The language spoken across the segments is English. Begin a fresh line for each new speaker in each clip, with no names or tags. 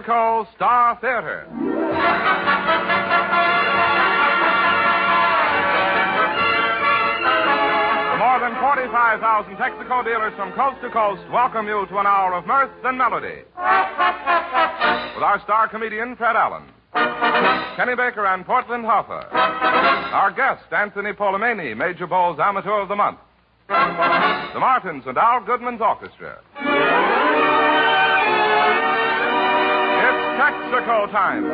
Texaco Star Theater. More than 45,000 Texaco dealers from coast to coast welcome you to an hour of mirth and melody. With our star comedian, Fred Allen, Kenny Baker and Portland Hoffa. Our guest, Anthony Polomeni, Major Bowles Amateur of the Month. The Martins and Al Goodman's Orchestra. It's Texaco time.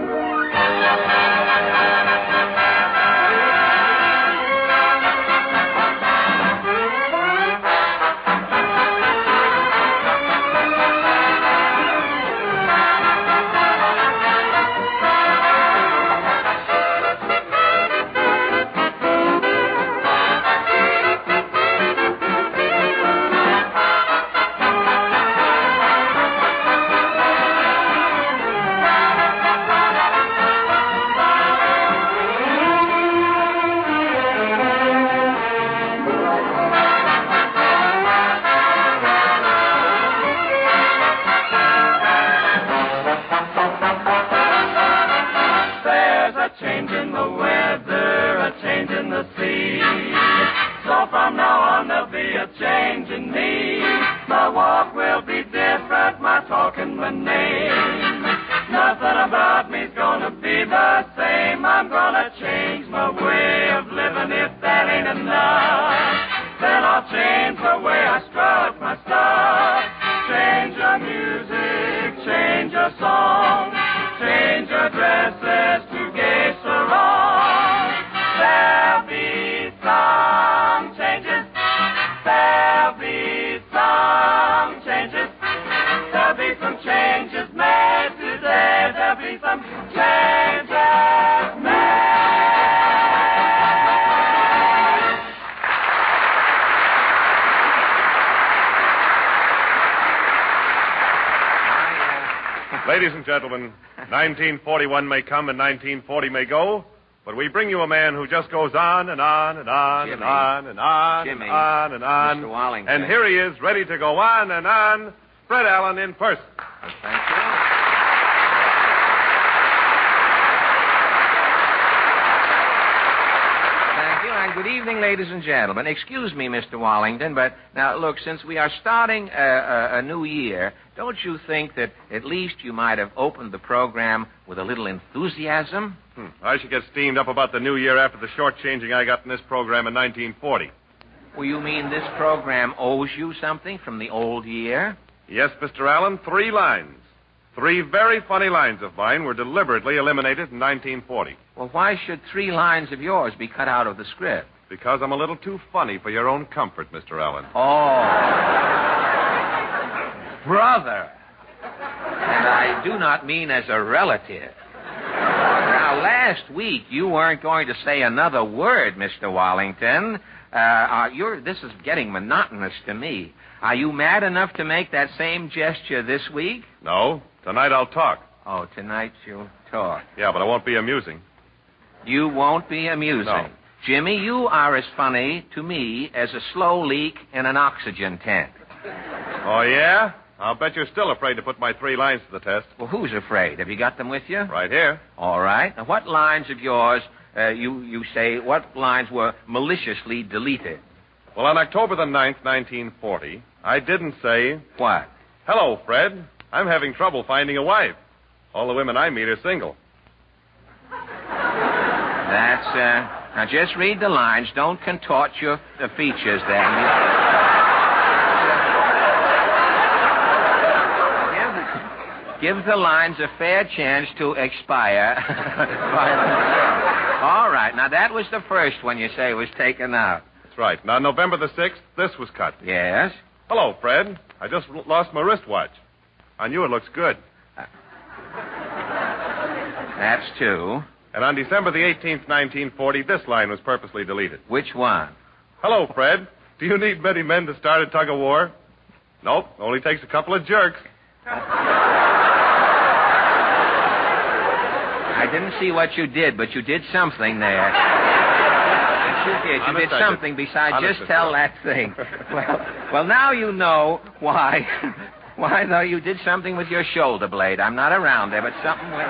Ladies and gentlemen, 1941 may come and 1940 may go, but we bring you a man who just goes on and on and on and on and on and on and on.
Mr. Wallington.
And here he is, ready to go on and on, Fred Allen in person.
Thank you. And good evening, ladies and gentlemen. Excuse me, Mr. Wallington, but now, look, since we are starting a new year, don't you think that at least you might have opened the program with a little enthusiasm?
I should get steamed up about the new year after the shortchanging I got in this program in 1940.
Well, you mean this program owes you something from the old year?
Yes, Mr. Allen, 3 lines. 3 very funny lines of mine were deliberately eliminated in 1940.
Well, why should 3 lines of yours be cut out of the script?
Because I'm a little too funny for your own comfort, Mr. Allen.
Oh. Brother. And I do not mean as a relative. Now, last week, you weren't going to say another word, Mr. Wallington. This is getting monotonous to me. Are you mad enough to make that same gesture this week?
No. Tonight I'll talk.
Oh, tonight you'll talk.
Yeah, but I won't be amusing.
You won't be amusing?
No.
Jimmy, you are as funny to me as a slow leak in an oxygen tank.
Oh, yeah? I'll bet you're still afraid to put my 3 lines to the test.
Well, who's afraid? Have you got them with you?
Right here.
All right. Now, what lines of yours, you say, what lines were maliciously deleted?
Well, on October the 9th, 1940, I didn't say...
What?
Hello, Fred. I'm having trouble finding a wife. All the women I meet are single.
That's, now just read the lines. Don't contort your features there. Give the lines a fair chance to expire. All right. Now, that was the first one you say was taken out.
That's right. Now, November the 6th, this was cut.
Yes?
Hello, Fred. I just lost my wristwatch. On you, it looks good.
That's 2.
And on December the 18th, 1940, this line was purposely deleted.
Which one?
Hello, Fred. Do you need many men to start a tug-of-war? Nope. Only takes a couple of jerks.
I didn't see what you did, but you did something there. Yes, you did. You did something besides just tell that thing. Well, now you know why Why, though, you did something with your shoulder blade. I'm not around there, but something with...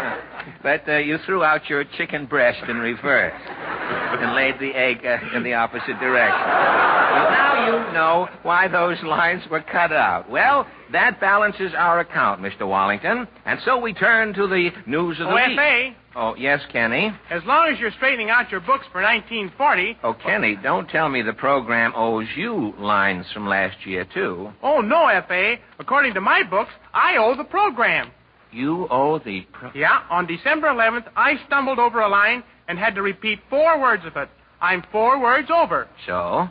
But you threw out your chicken breast in reverse and laid the egg in the opposite direction. Well, now you know why those lines were cut out. Well, that balances our account, Mr. Wallington. And so we turn to the news of the week.
F.A.,
Oh, yes, Kenny?
as long as you're straightening out your books for 1940...
Oh, Kenny, don't tell me the program owes you lines from last year, too.
Oh, no, F.A. According to my books, I owe the program.
You owe the...
Yeah, on December 11th, I stumbled over a line and had to repeat 4 words of it. I'm 4 words over.
So?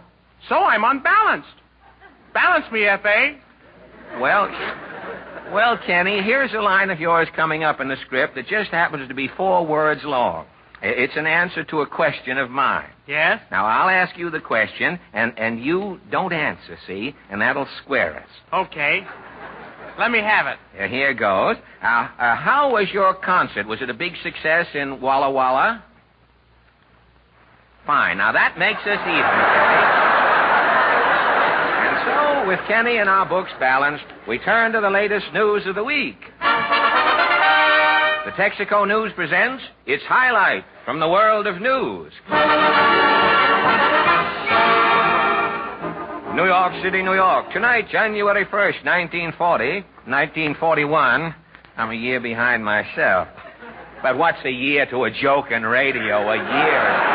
So I'm unbalanced. Balance me, F.A.
Well, Kenny, here's a line of yours coming up in the script that just happens to be 4 words long. It's an answer to a question of mine.
Yes?
Now, I'll ask you the question, and you don't answer, see? And that'll square us.
Okay. Let me have it.
Here goes. How was your concert? Was it a big success in Walla Walla? Fine. Now, that makes us even, Kenny. And so, with Kenny and our books balanced, we turn to the latest news of the week. The Texaco News presents its highlight from the world of news. New York City, New York. Tonight, January 1st, 1940. 1941. I'm a year behind myself. But what's a year to a joke in radio? A year.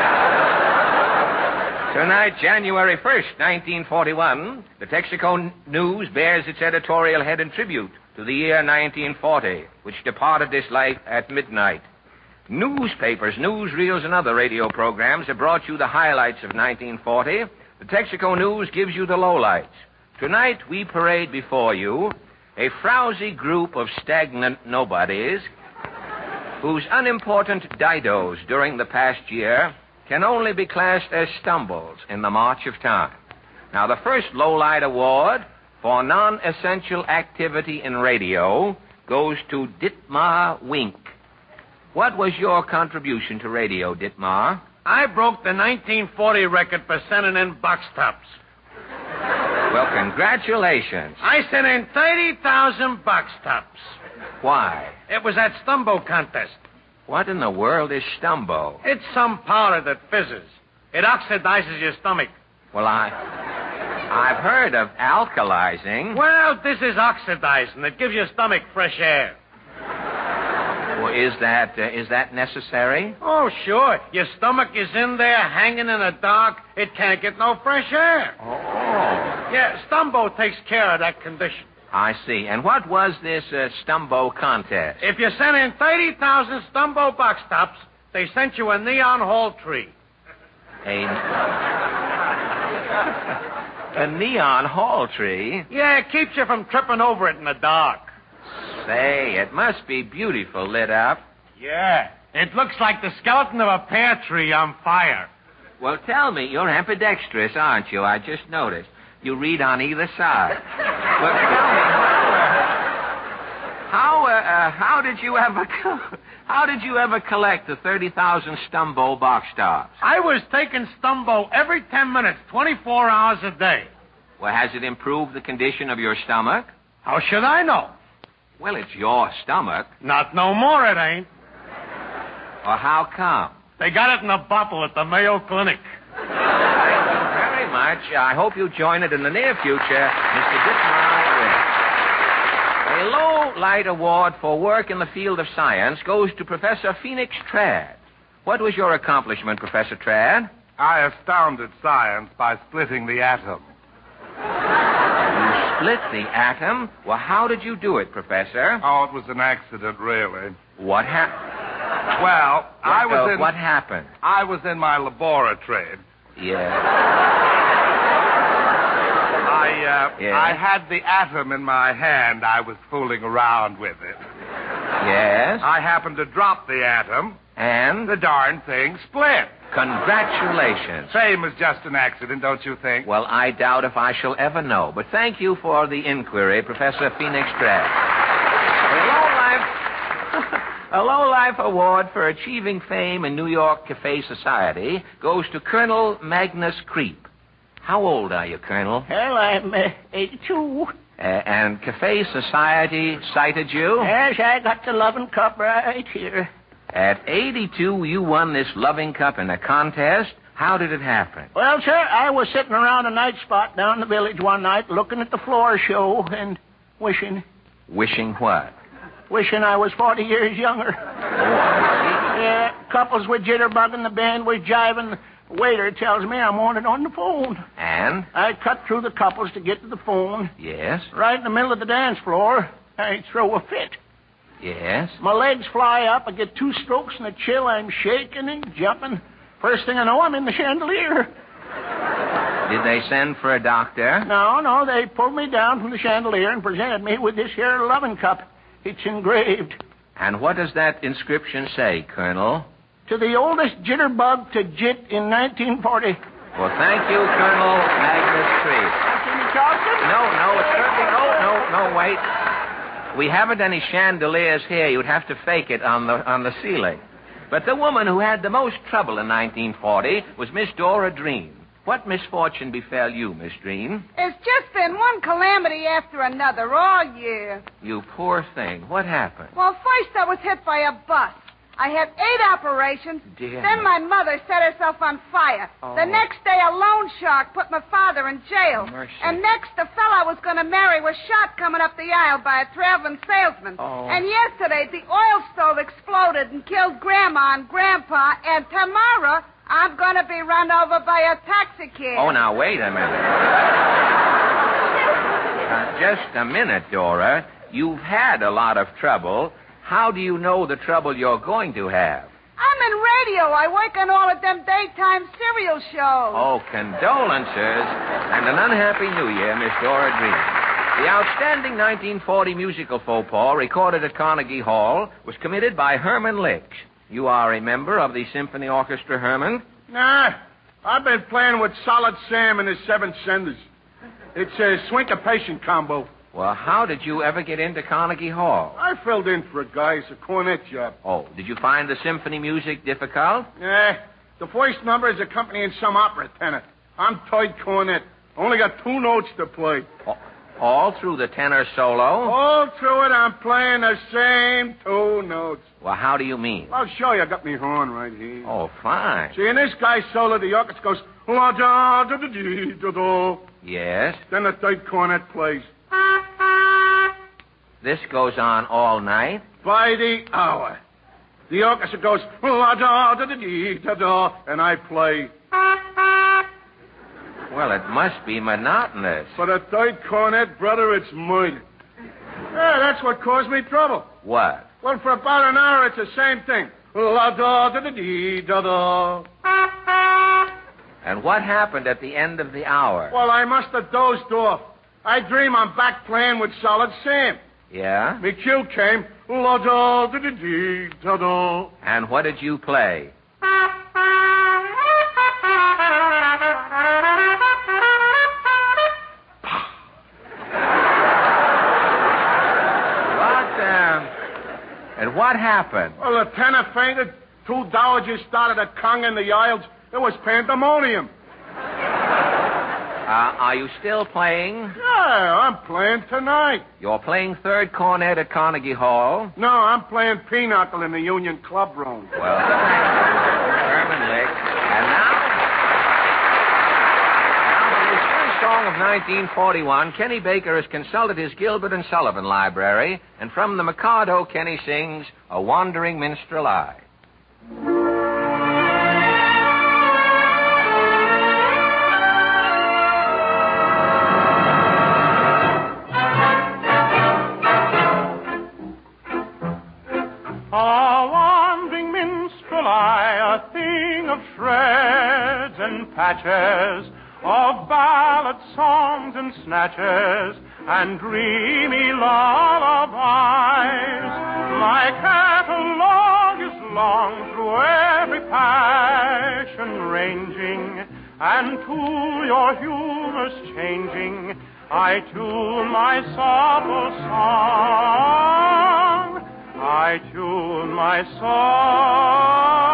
Tonight, January 1st, 1941, the Texaco News bears its editorial head in tribute to the year 1940, which departed this life at midnight. Newspapers, newsreels, and other radio programs have brought you the highlights of 1940. The Texaco News gives you the lowlights. Tonight, we parade before you a frowsy group of stagnant nobodies whose unimportant didos during the past year can only be classed as stumbles in the march of time. Now, the first lowlight award for non-essential activity in radio goes to Ditmar Wink. What was your contribution to radio, Ditmar?
I broke the 1940 record for sending in box tops.
Well, congratulations.
I sent in 30,000 box tops.
Why?
It was that Stumbo contest.
What in the world is Stumbo?
It's some powder that fizzes. It oxidizes your stomach.
Well, I've heard of alkalizing.
Well, this is oxidizing. It gives your stomach fresh air.
Well, is that necessary?
Oh, sure. Your stomach is in there hanging in the dark. It can't get no fresh air.
Oh.
Yeah, Stumbo takes care of that condition.
I see. And what was this Stumbo contest?
If you sent in 30,000 Stumbo box tops, they sent you a neon hall tree.
A neon hall tree?
Yeah, it keeps you from tripping over it in the dark.
Say, it must be beautiful lit up.
Yeah, it looks like the skeleton of a pear tree on fire.
Well, tell me, you're ambidextrous, aren't you? I just noticed. You read on either side. Well, tell me, how did you ever collect the 30,000 Stumbo box tops?
I was taking Stumbo every 10 minutes, 24 hours a day.
Well, has it improved the condition of your stomach?
How should I know?
Well, it's your stomach.
Not no more, it ain't.
Or how come?
They got it in a bottle at the Mayo Clinic.
Very much. I hope you join it in the near future, Mr. Ditmar. A low-light award for work in the field of science goes to Professor Phoenix Tradd. What was your accomplishment, Professor Tradd?
I astounded science by splitting the atom.
You split the atom? Well, how did you do it, Professor?
Oh, it was an accident, really.
What happened?
Well,
What happened?
I was in my laboratory.
Yeah.
I had the atom in my hand. I was fooling around with it.
Yes?
I happened to drop the atom.
And?
The darn thing split.
Congratulations.
Same as just an accident, don't you think?
Well, I doubt if I shall ever know. But thank you for the inquiry, Professor Phoenix Tradd. A low-life award for achieving fame in New York Cafe Society goes to Colonel Magnus Creep. How old are you, Colonel?
Well, I'm 82.
And Cafe Society cited you?
Yes, I got the loving cup right here.
At 82, you won this loving cup in a contest. How did it happen?
Well, sir, I was sitting around a night spot down in the village one night looking at the floor show and wishing.
Wishing what?
Wishing I was 40 years younger. Yeah, couples were jitterbugging, the band was jiving. The waiter tells me I'm wanted on the phone.
And?
I cut through the couples to get to the phone.
Yes?
Right in the middle of the dance floor, I throw a fit.
Yes?
My legs fly up, I get 2 strokes in a chill, I'm shaking and jumping. First thing I know, I'm in the chandelier.
Did they send for a doctor?
No, they pulled me down from the chandelier and presented me with this here loving cup. It's engraved.
And what does that inscription say, Colonel?
To the oldest jitterbug to jit in 1940.
Well, thank you, Colonel Magnus Treat.
Jimmy Charleston?
No, it's certainly... No, wait. We haven't any chandeliers here. You'd have to fake it on the ceiling. But the woman who had the most trouble in 1940 was Miss Dora Dreen. What misfortune befell you, Miss Dreen?
It's just been one calamity after another all year.
You poor thing. What happened?
Well, first I was hit by a bus. I had 8 operations.
Dear
Then
me.
my mother set herself on fire.
Oh.
The next day, a loan shark put my father in jail.
Mercy.
And next, the fellow I was going to marry was shot coming up the aisle by a traveling salesman.
Oh.
And yesterday, the oil stove exploded and killed Grandma and Grandpa. And tomorrow, I'm going to be run over by a taxi cab.
Oh, now, wait a minute. Just a minute, Dora. You've had a lot of trouble. How do you know the trouble you're going to have?
I'm in radio. I work on all of them daytime serial shows.
Oh, condolences and an unhappy New Year, Miss Dora Dreen. The outstanding 1940 musical faux pas recorded at Carnegie Hall was committed by Herman Licks. You are a member of the Symphony Orchestra, Herman?
Nah, I've been playing with Solid Sam and his 7 Senders. It's a syncopation combo.
Well, how did you ever get into Carnegie Hall?
I filled in for a guy. It's a cornet job.
Oh, did you find the symphony music difficult?
Yeah, the first number is accompanying some opera tenor. I'm third cornet. Only got 2 notes to play.
All through the tenor solo?
All through it, I'm playing the same 2 notes.
Well, how do you mean?
I'll show you. I got me horn right here.
Oh, fine.
See, in this guy's solo, the orchestra goes la da da da dee da da.
Yes?
Then the third cornet plays.
This goes on all night?
By the hour. The orchestra goes la da da da dee da da, and I play.
Well, it must be monotonous.
For the third cornet, brother, it's murder. Yeah, that's what caused me trouble.
What?
Well, for about an hour, it's the same thing. La da da da dee da da.
And what happened at the end of the hour?
Well, I must have dozed off. I dream I'm back playing with Solid Sam.
Yeah?
Me cue came. La da da da dee da da.
And what did you play? And what happened?
Well, the tenor fainted. 2 dowagers started a conga in the aisles. It was pandemonium.
Are you still playing?
Yeah, I'm playing tonight.
You're playing third cornet at Carnegie Hall?
No, I'm playing pinochle in the Union Club room.
Well, thank you, Herman Lick. And now for his first song of 1941, Kenny Baker has consulted his Gilbert and Sullivan library, and from the Mikado, Kenny sings A Wandering Minstrel I.
Patches of ballad songs and snatches and dreamy lullabies. My catalog is long through every passion ranging, and to your humors changing, I tune my supple song. I tune my song.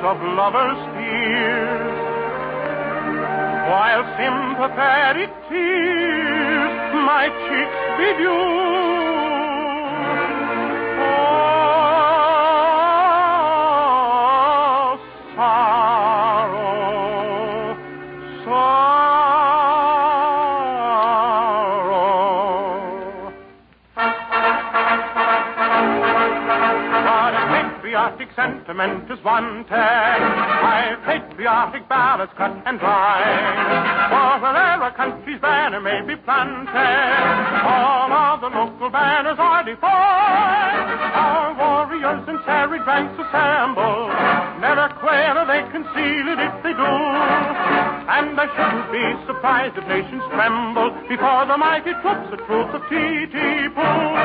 of lovers' tears, while sympathetic tears my cheeks bedew. Sentiment is wanted by patriotic ballads cut and dried. For wherever a country's banner may be planted, all of the local banners are defied. Our warriors in serried ranks assemble, never quail or they conceal it if they do. And I shouldn't be surprised if nations tremble before the mighty troops, the troops of T.T. Pooh.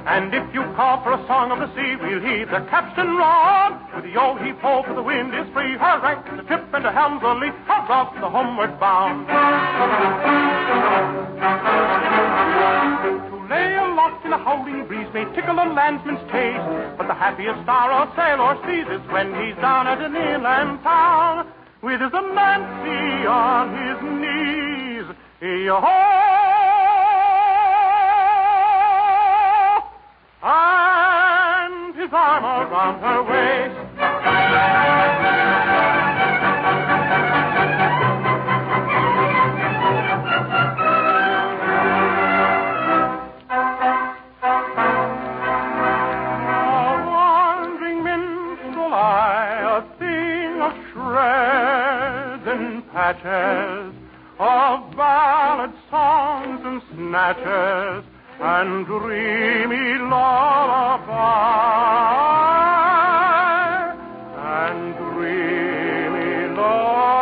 And if you call for a song of the sea, we'll heed the capstan rod. With the yo-heave-ho, for the wind is free. Her ranks a trip and a helm's a lee. Hubs off the homeward bound. To lay aloft in a howling breeze may tickle a landsman's taste, but the happiest star a sailor sees is when he's down at an inland town with his Nancy on his knees. Yo-ho! And his arm around her waist. A wandering minstrel I, a thing of shreds and patches, of ballad songs and snatches, and dreamy lullaby, and dreamy lullaby.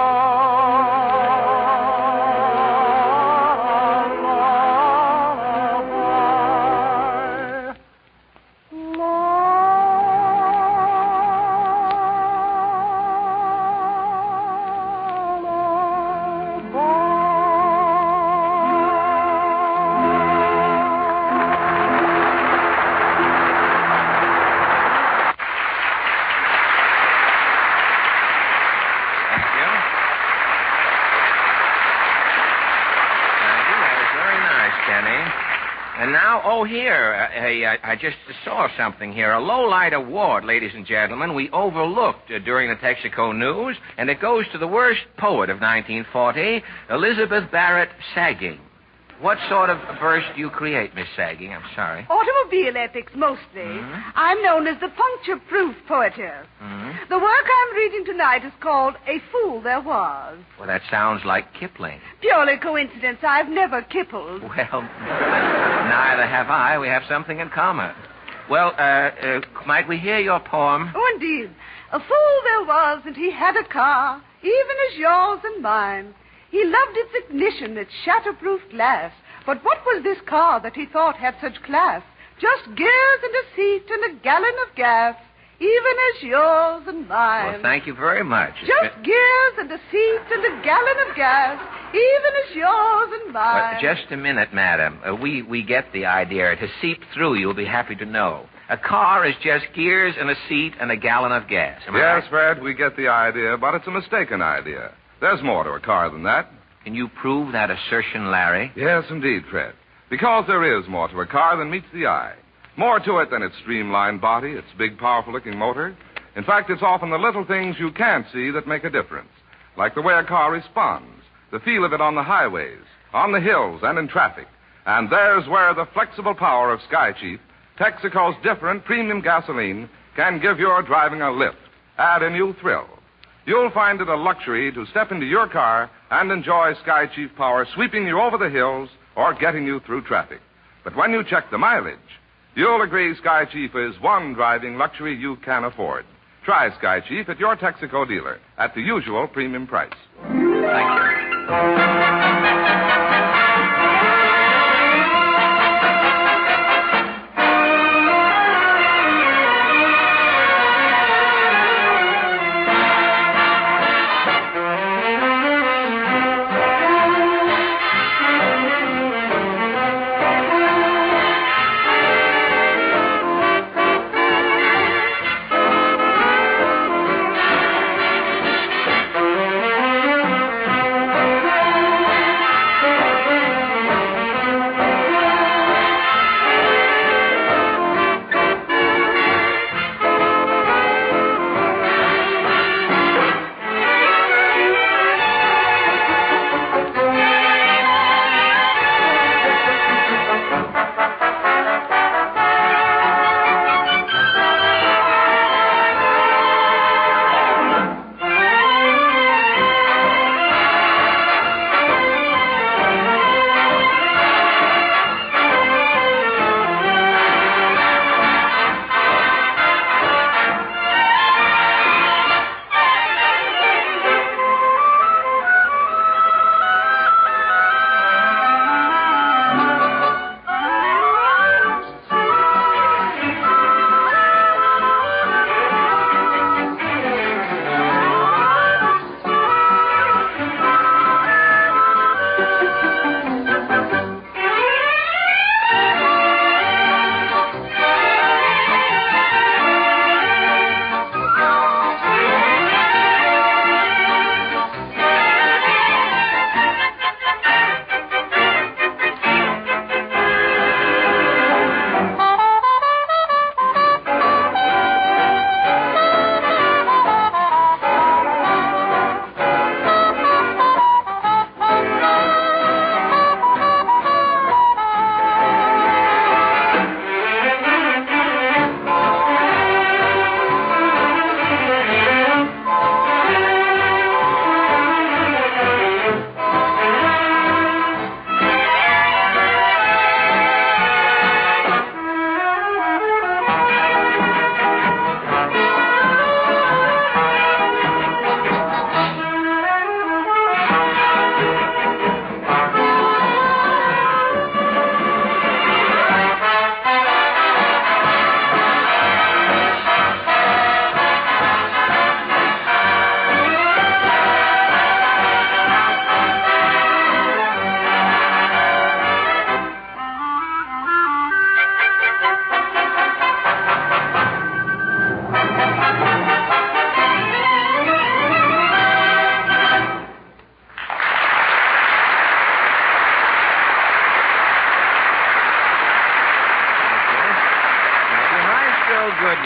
And now, I just saw something here. A low-light award, ladies and gentlemen, we overlooked during the Texaco News, and it goes to the worst poet of 1940, Elizabeth Barrett Sagging. What sort of verse do you create, Miss Sagging? I'm sorry.
Automobile epics, mostly.
Mm-hmm.
I'm known as the puncture-proof poetess.
Mm-hmm.
The work I'm reading tonight is called A Fool There Was.
Well, that sounds like Kipling.
Purely coincidence. I've never kippled.
Well, neither have I. We have something in common. Well, might we hear your poem?
Oh, indeed. A fool there was, and he had a car, even as yours and mine. He loved its ignition, its shatterproof glass. But what was this car that he thought had such class? Just gears and a seat and a gallon of gas, even as yours and mine.
Well, thank you very much.
Just gears and a seat and a gallon of gas, even as yours and mine.
Well, just a minute, madam. We get the idea. To seep through, you'll be happy to know. A car is just gears and a seat and a gallon of gas. Am I
Yes,
right?
Fred, we get the idea, but it's a mistaken idea. There's more to a car than that.
Can you prove that assertion, Larry?
Yes, indeed, Fred. Because there is more to a car than meets the eye. More to it than its streamlined body, its big, powerful-looking motor. In fact, it's often the little things you can't see that make a difference. Like the way a car responds, the feel of it on the highways, on the hills, and in traffic. And there's where the flexible power of Sky Chief, Texaco's different premium gasoline, can give your driving a lift, add a new thrill. You'll find it a luxury to step into your car and enjoy Sky Chief power sweeping you over the hills or getting you through traffic. But when you check the mileage, you'll agree Sky Chief is one driving luxury you can afford. Try Sky Chief at your Texaco dealer at the usual premium price.
Thank you.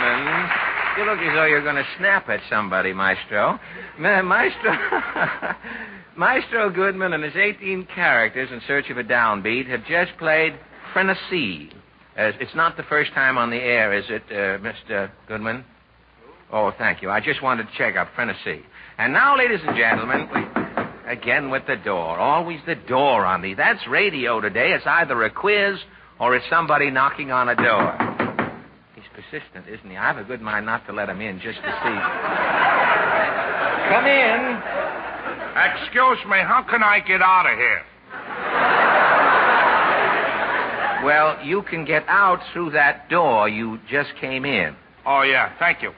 Goodman. You look as though you're going to snap at somebody, Maestro. Maestro Goodman and his 18 characters in search of a downbeat have just played Frenesy. It's not the first time on the air, is it, Mr. Goodman? Oh, thank you. I just wanted to check up Frenesy. And now, ladies and gentlemen, again with the door. Always the door on these. That's radio today. It's either a quiz or it's somebody knocking on a door. He's persistent, isn't he? I have a good mind not to let him in just to see. Come in.
Excuse me, how can I get out of here?
Well, you can get out through that door you just came in.
Oh, yeah, thank you.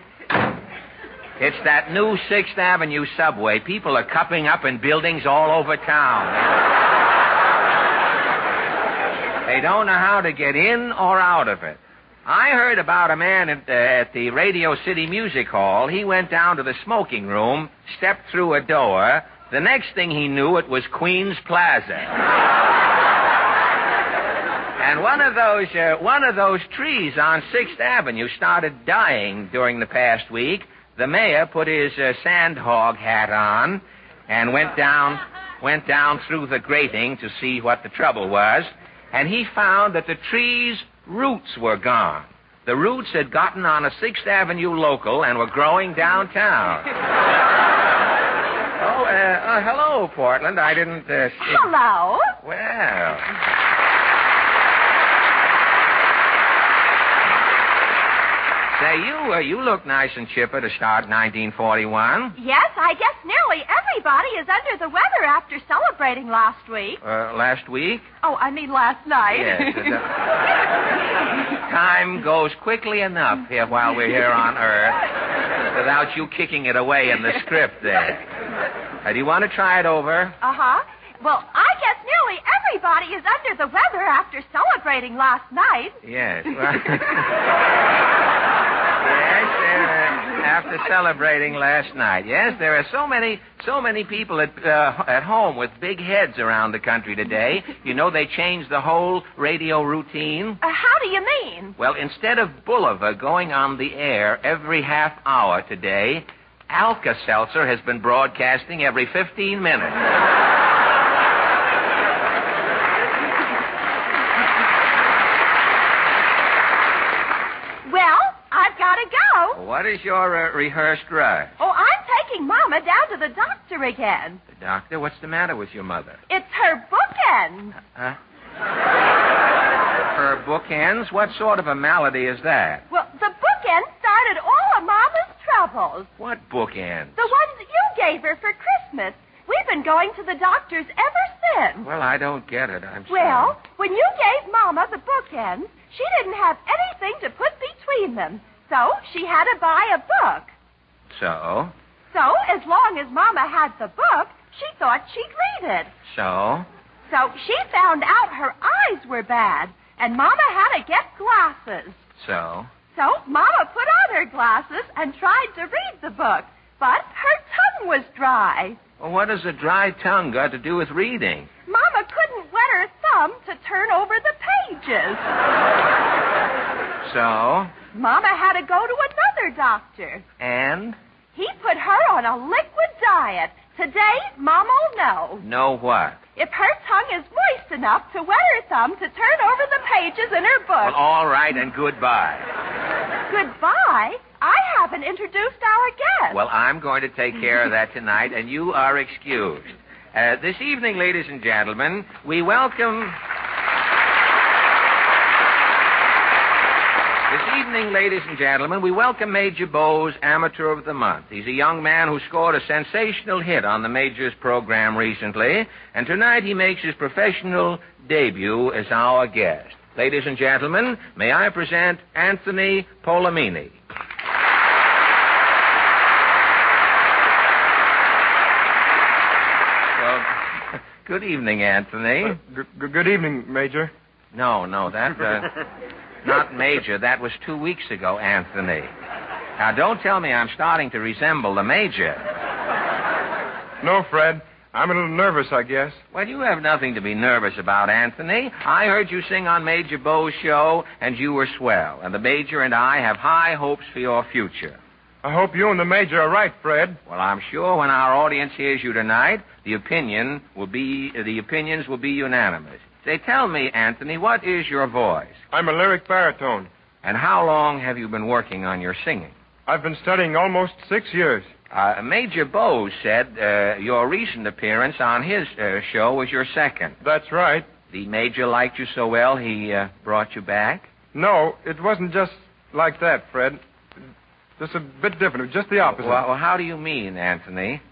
It's that new 6th Avenue subway. People are cupping up in buildings all over town. They don't know how to get in or out of it. I heard about a man at the Radio City Music Hall. He went down to the smoking room, stepped through a door. The next thing he knew, it was Queens Plaza. And one of those trees on 6th Avenue started dying during the past week. The mayor put his sandhog hat on and went down through the grating to see what the trouble was. And he found that the tree's roots were gone. The roots had gotten on a 6th Avenue local and were growing downtown. Hello, Portland. I didn't see...
Hello.
Well... Say, you look nice and chipper to start 1941.
Yes, I guess nearly everybody is under the weather after celebrating last week.
Last week?
Oh, I mean last night.
Yes. Time goes quickly enough here while we're here on Earth without you kicking it away in the script there. Do you want to try it over?
Uh-huh. Well, I guess nearly everybody is under the weather after celebrating last night.
Yes. Yes, after celebrating last night. Yes, there are so many people at home with big heads around the country today. You know, they changed the whole radio routine.
How do you mean?
Well, instead of Boulevard going on the air every half hour today, Alka-Seltzer has been broadcasting every 15 minutes. What is your rehearsed rush?
Oh, I'm taking Mama down to the doctor again.
The doctor? What's the matter with your mother?
It's her bookends.
Her bookends? What sort of a malady is that?
Well, the bookends started all of Mama's troubles.
What bookends?
The ones that you gave her for Christmas. We've been going to the doctors ever since.
Well, I don't get it. I'm sorry.
Well, when you gave Mama the bookends, she didn't have anything to put between them. So she had to buy a book.
So?
So, as long as Mama had the book, she thought she'd read it.
So?
So she found out her eyes were bad, and Mama had to get glasses.
So?
So Mama put on her glasses and tried to read the book, but her tongue was dry.
Well, what has a dry tongue got to do with reading?
Mama couldn't wet her thumb to turn over the pages.
So?
Mama had to go to another doctor.
And?
He put her on a liquid diet. Today, Mama'll know.
Know what?
If her tongue is moist enough to wet her thumb to turn over the pages in her book.
Well, all right, and goodbye.
Goodbye? I haven't introduced our guest.
Well, I'm going to take care of that tonight, and you are excused. This evening, ladies and gentlemen, we welcome... This evening, ladies and gentlemen, we welcome Major Bowes, Amateur of the Month. He's a young man who scored a sensational hit on the Major's program recently, and tonight he makes his professional debut as our guest. Ladies and gentlemen, may I present Anthony Polamini. Well, good evening, Anthony.
Good evening, Major.
No, that... Not Major. That was 2 weeks ago, Anthony. Now, don't tell me I'm starting to resemble the Major.
No, Fred. I'm a little nervous, I guess.
Well, you have nothing to be nervous about, Anthony. I heard you sing on Major Bo's show, and you were swell. And the Major and I have high hopes for your future.
I hope you and the Major are right, Fred.
Well, I'm sure when our audience hears you tonight, the opinions will be unanimous. Say, tell me, Anthony, what is your voice?
I'm a lyric baritone.
And how long have you been working on your singing?
I've been studying almost 6 years.
Major Bo said your recent appearance on his show was your second.
That's right.
The Major liked you so well, he brought you back?
No, it wasn't just like that, Fred. Just a bit different. It was just the opposite.
Well, how do you mean, Anthony?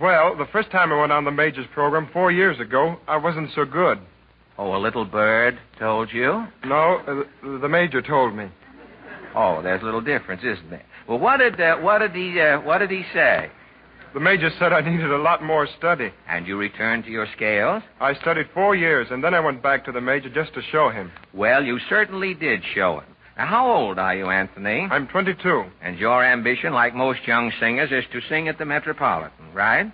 Well, the first time I went on the Major's program 4 years ago, I wasn't so good.
Oh, a little bird told you?
No, the Major told me.
Oh, there's a little difference, isn't there? Well, what did he say?
The Major said I needed a lot more study.
And you returned to your scales?
I studied 4 years, and then I went back to the Major just to show him.
Well, you certainly did show him. Now, how old are you, Anthony?
I'm 22.
And your ambition, like most young singers, is to sing at the Metropolitan, right?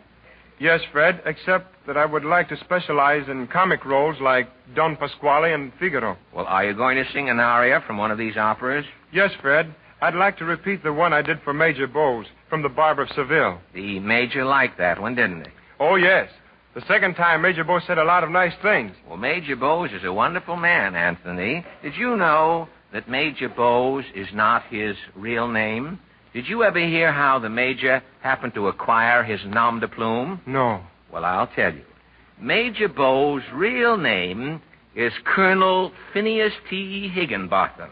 Yes, Fred, except that I would like to specialize in comic roles like Don Pasquale and Figaro.
Well, are you going to sing an aria from one of these operas?
Yes, Fred. I'd like to repeat the one I did for Major Bowes from The Barber of Seville.
The Major liked that one, didn't he?
Oh, yes. The second time, Major Bowes said a lot of nice things.
Well, Major Bowes is a wonderful man, Anthony. Did you know that Major Bowes is not his real name? Did you ever hear how the Major happened to acquire his nom de plume?
No.
Well, I'll tell you. Major Bowes' real name is Colonel Phineas T. Higginbotham.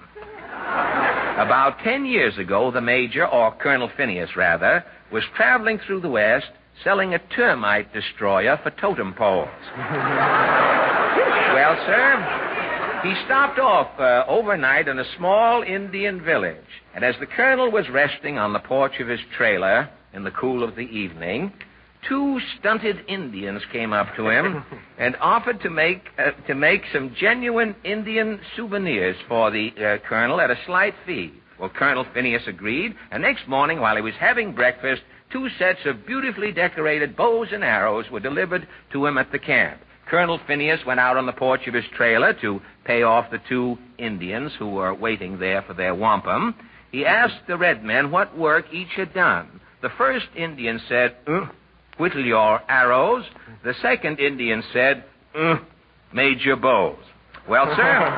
About 10 years ago, the Major, or Colonel Phineas, rather, was traveling through the West selling a termite destroyer for totem poles. Well, sir, he stopped off overnight in a small Indian village. And as the Colonel was resting on the porch of his trailer in the cool of the evening, 2 stunted Indians came up to him and offered to make some genuine Indian souvenirs for the Colonel at a slight fee. Well, Colonel Phineas agreed, and next morning, while he was having breakfast, 2 sets of beautifully decorated bows and arrows were delivered to him at the camp. Colonel Phineas went out on the porch of his trailer to pay off the 2 Indians who were waiting there for their wampum. He asked the red men what work each had done. The first Indian said, "Whittle your arrows." The second Indian said, "Major Bowes." Well, sir...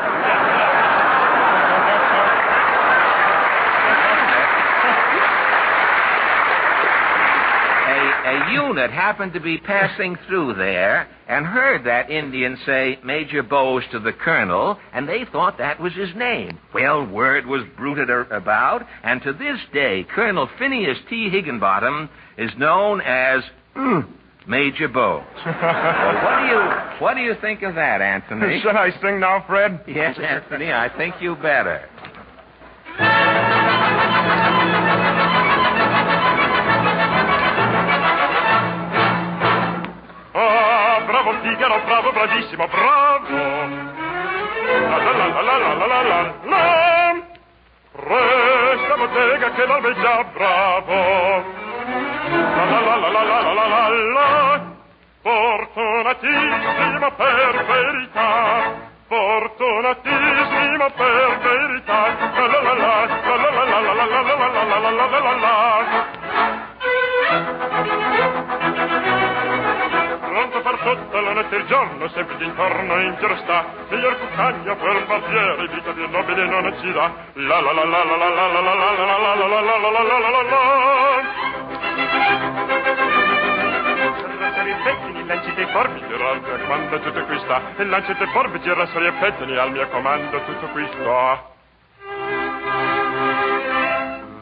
A unit happened to be passing through there and heard that Indian say Major Bowes to the Colonel, and they thought that was his name. Well, word was bruited about, and to this day, Colonel Phineas T. Higginbotham is known as Major Bowes. Well, what do you think of that, Anthony?
Should I sing now, Fred?
Yes, Anthony, I think you better.
Bravo Figaro, bravo, bravissimo, bravo. La la la la la la la la la. Resta bottega che l'albeggia, bravo. La la la la la la la la la. Fortunatissimo per verità. Fortunatissimo per verità. La la la la la la la la la la la la la la la la. Pronto per tutta la notte e il giorno, sempre d'intorno in giro sta. Signor Cuccagno, per un barbiere, vita di nobile non ci dà. La la la la la la la la la la la la la la la la la la la. Rassari e pettini, lancite i forbici, al mio comando tutto qui sta. E lancite i forbici, rassari e pettini, al mio comando tutto qui sta.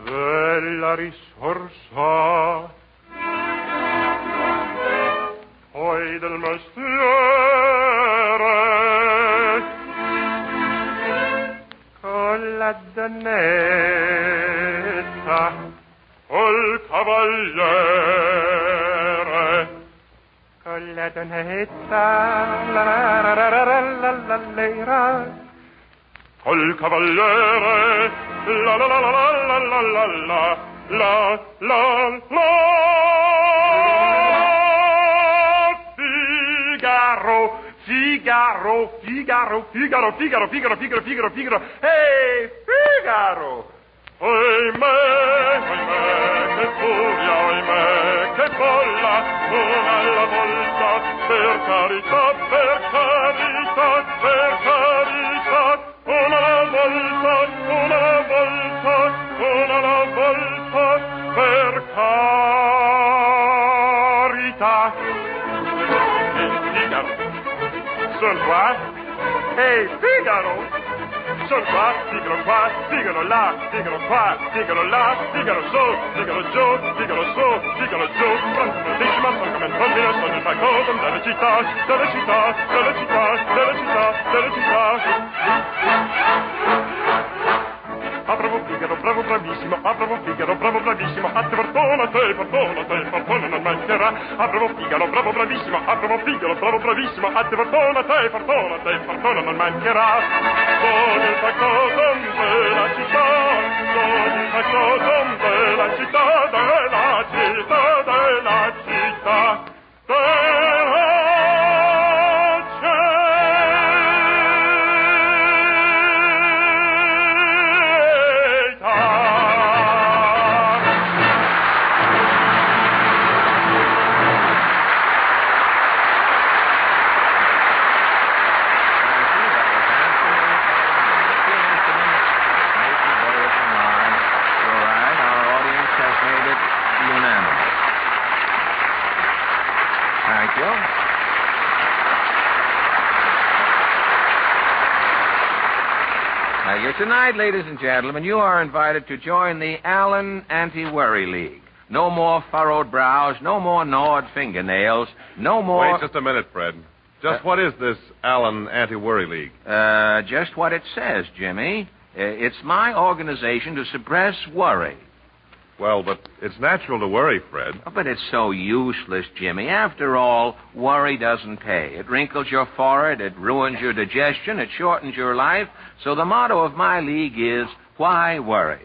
Bella risorsa poi del mestiere, con la donnetta, col cavaliere, con la donnetta, la la la la la la la la, col cavaliere, la la la la la la la la la la la la.
Figaro, Figaro, Figaro, Figaro, Figaro, Figaro, Figaro, Figaro. Hey, Figaro! Oimè, che furia, oimè, che folla, una alla volta, per carità, per carità, per carità, una alla volta, una alla volta, una alla volta, per carità. Figaro, son qua, ehi, Figaro! Sono qua, Figaro là, Figaro qua, Figaro là, Figaro su, Figaro giù, Figaro su, Figaro giù. Prontissima, sono come il bambino, sono il facodon delle città, delle città, delle città, delle città, delle città. Ah, bravo Figaro, bravo bravissimo, ah, bravo Figaro, bravo bravissimo, a te fortuna, fortuna non mancherà. Ah, bravo Figaro, bravo bravissimo, ah, bravo Figaro, bravo bravissimo, a te fortuna non mancherà. Sono il facodon della città, sono il facodon della città, della città, della città, della città.
Tonight, ladies and gentlemen, you are invited to join the Allen Anti-Worry League. No more furrowed brows, no more gnawed fingernails, no more...
Wait just a minute, Fred. Just what is this Allen Anti-Worry League?
Just what it says, Jimmy. It's my organization to suppress worry.
Well, but it's natural to worry, Fred.
Oh, but it's so useless, Jimmy. After all, worry doesn't pay. It wrinkles your forehead, it ruins your digestion, it shortens your life. So the motto of my league is, why worry?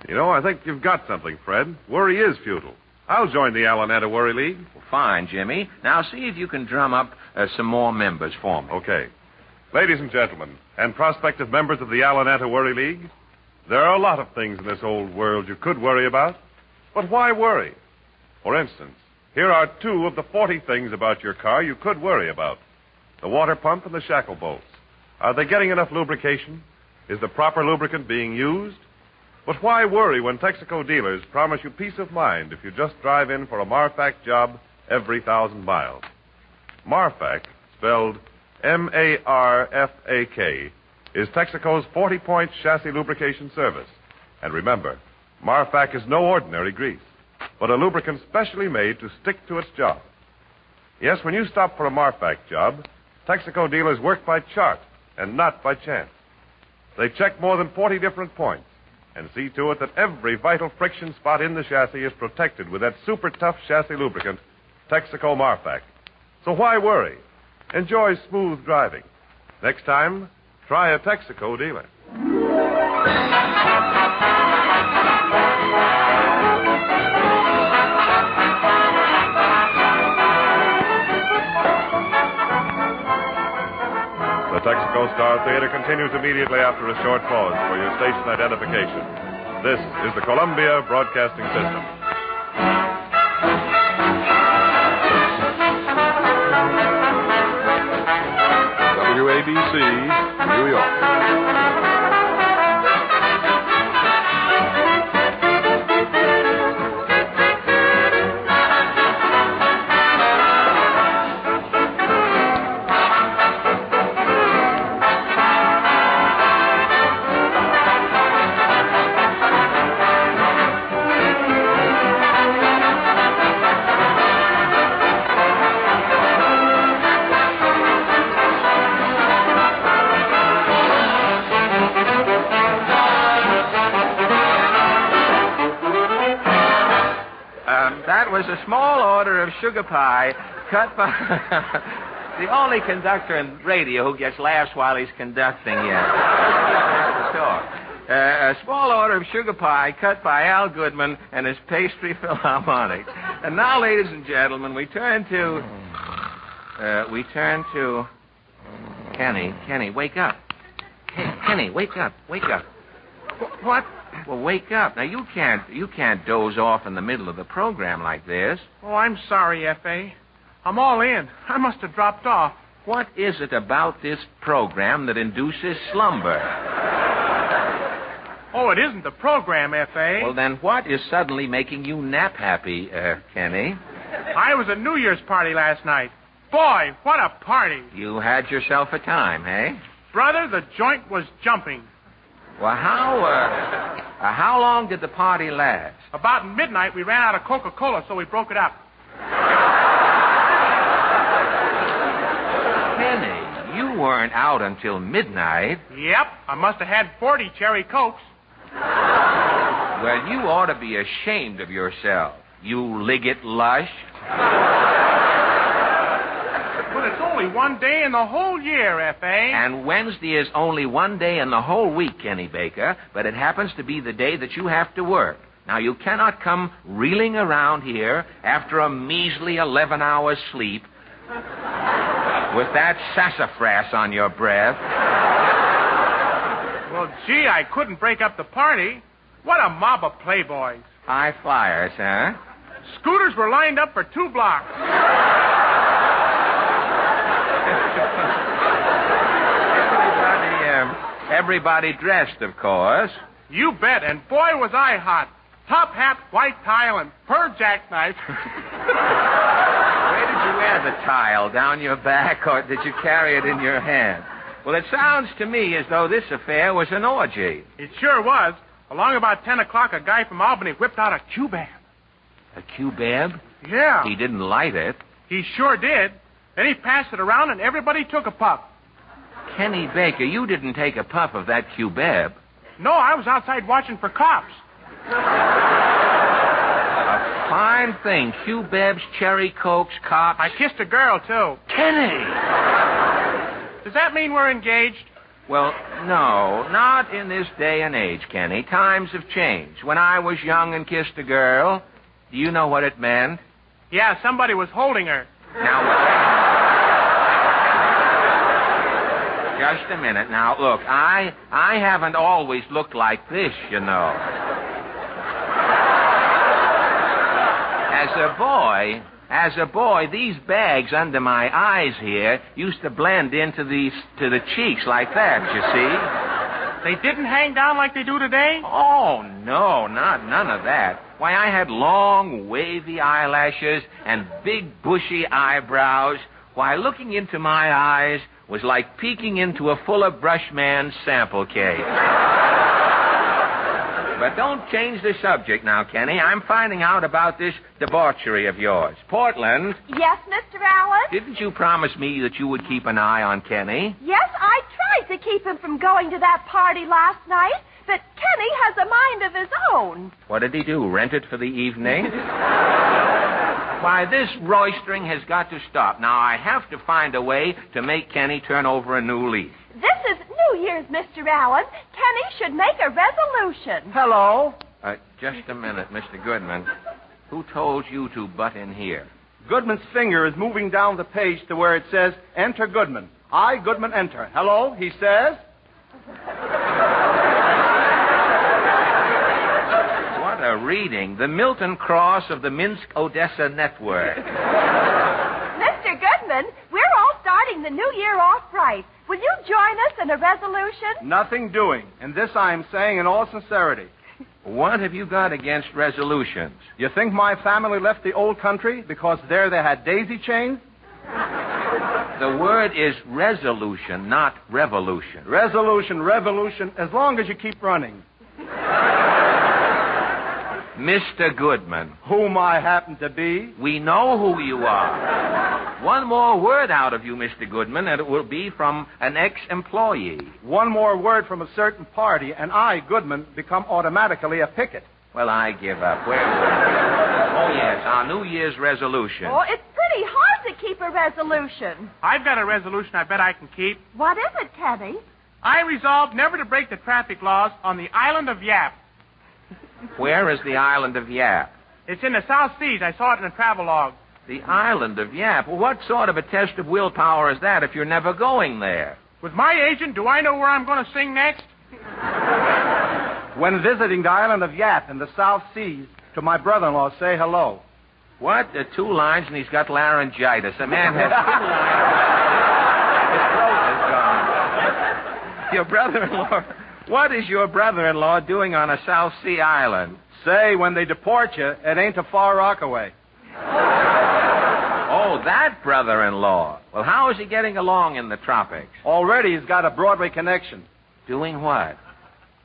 You know, I think you've got something, Fred. Worry is futile. I'll join the Allen Anti-Worry League.
Well, fine, Jimmy. Now see if you can drum up some more members for me.
Okay. Ladies and gentlemen, and prospective members of the Allen Anti-Worry League, there are a lot of things in this old world you could worry about. But why worry? For instance, here are 2 of the 40 things about your car you could worry about. The water pump and the shackle bolts. Are they getting enough lubrication? Is the proper lubricant being used? But why worry when Texaco dealers promise you peace of mind if you just drive in for a Marfac job every 1,000 miles? Marfac, spelled M-A-R-F-A-K, is Texaco's 40-point chassis lubrication service. And remember, Marfac is no ordinary grease, but a lubricant specially made to stick to its job. Yes, when you stop for a Marfac job, Texaco dealers work by chart and not by chance. They check more than 40 different points and see to it that every vital friction spot in the chassis is protected with that super tough chassis lubricant, Texaco Marfac. So why worry? Enjoy smooth driving. Next time, try a Texaco dealer. The Texaco Star Theater continues immediately after a short pause for your station identification. This is the Columbia Broadcasting System. WABC, New York.
That was a small order of sugar pie cut by the only conductor in radio who gets laughs while he's conducting yet. A small order of sugar pie cut by Al Goodman and his Pastry Philharmonic. And now, ladies and gentlemen, we turn to Kenny, wake up. Hey, Kenny, wake up.
What?
Well, wake up. Now, you can't doze off in the middle of the program like this.
Oh, I'm sorry, F.A. I'm all in. I must have dropped off.
What is it about this program that induces slumber?
Oh, it isn't the program, F.A.
Well, then what is suddenly making you nap happy, Kenny?
I was at New Year's party last night. Boy, what a party.
You had yourself a time, eh?
Brother, the joint was jumping.
Well, how long did the party last?
About midnight, we ran out of Coca-Cola, so we broke it up.
Kenny, you weren't out until midnight.
Yep, I must have had 40 cherry Cokes.
Well, you ought to be ashamed of yourself, you Liggett lush.
But it's only one day in the whole year, F.A.
And Wednesday is only one day in the whole week, Kenny Baker, but it happens to be the day that you have to work. Now, you cannot come reeling around here after a measly 11 hours sleep with that sassafras on your breath.
Well, gee, I couldn't break up the party. What a mob of playboys.
High flyers, huh?
Scooters were lined up for 2 blocks.
Everybody dressed, of course.
You bet, and boy, was I hot. Top hat, white tile, and fur jackknife.
Where did you wear the tile? Down your back, or did you carry it in your hand? Well, it sounds to me as though this affair was an orgy.
It sure was. Along about 10 o'clock, a guy from Albany whipped out a Cubeb.
A Cubeb?
Yeah.
He didn't light it.
He sure did. Then he passed it around, and everybody took a puff.
Kenny Baker, you didn't take a puff of that Cubeb.
No, I was outside watching for cops.
A fine thing. Cubebs, cherry Cokes, cops.
I kissed a girl, too.
Kenny!
Does that mean we're engaged?
Well, no, not in this day and age, Kenny. Times have changed. When I was young and kissed a girl, do you know what it meant?
Yeah, somebody was holding her.
Now, just a minute. Now, look, I haven't always looked like this, you know. As a boy, these bags under my eyes here used to blend into the cheeks like that, you see.
They didn't hang down like they do today?
Oh, no, none of that. Why, I had long, wavy eyelashes and big, bushy eyebrows. Why, looking into my eyes was like peeking into a full-of-brush man's sample case. But don't change the subject now, Kenny. I'm finding out about this debauchery of yours. Portland.
Yes, Mr. Allen?
Didn't you promise me that you would keep an eye on Kenny?
Yes, I tried to keep him from going to that party last night, but Kenny has a mind of his own.
What did he do, rent it for the evening? Why, this roistering has got to stop. Now, I have to find a way to make Kenny turn over a new leaf.
This is New Year's, Mr. Allen. Kenny should make a resolution.
Hello?
Just a minute, Mr. Goodman. Who told you to butt in here?
Goodman's finger is moving down the page to where it says, Enter Goodman. I, Goodman, enter. Hello, he says.
What a reading. The Milton Cross of the Minsk-Odessa Network.
Mr. Goodman, we're all starting the new year off right. Will you join us in a resolution?
Nothing doing. And this I am saying in all sincerity.
What have you got against resolutions?
You think my family left the old country because there they had daisy chains?
The word is resolution, not revolution.
Resolution, revolution, as long as you keep running.
Mr. Goodman.
Whom I happen to be.
We know who you are. One more word out of you, Mr. Goodman, and it will be from an ex-employee.
One more word from a certain party, and I, Goodman, become automatically a picket.
Well, I give up. Where were we? Oh, yes, our New Year's resolution.
Oh, it's pretty hard to keep a resolution.
I've got a resolution I bet I can keep.
What is it, Kenny?
I resolved never to break the traffic laws on the island of Yap.
Where is the island of Yap?
It's in the South Seas. I saw it in a travelogue.
The island of Yap? Well, what sort of a test of willpower is that if you're never going there?
With my agent, do I know where I'm going to sing next?
When visiting the island of Yap in the South Seas, to my brother-in-law, say hello.
What? 2 lines and he's got laryngitis. A man has 2 lines. His throat is gone. Your brother-in-law... What is your brother-in-law doing on a South Sea island?
Say, when they deport you, it ain't a far rock away.
Oh, that brother-in-law. Well, how is he getting along in the tropics?
Already he's got a Broadway connection.
Doing what?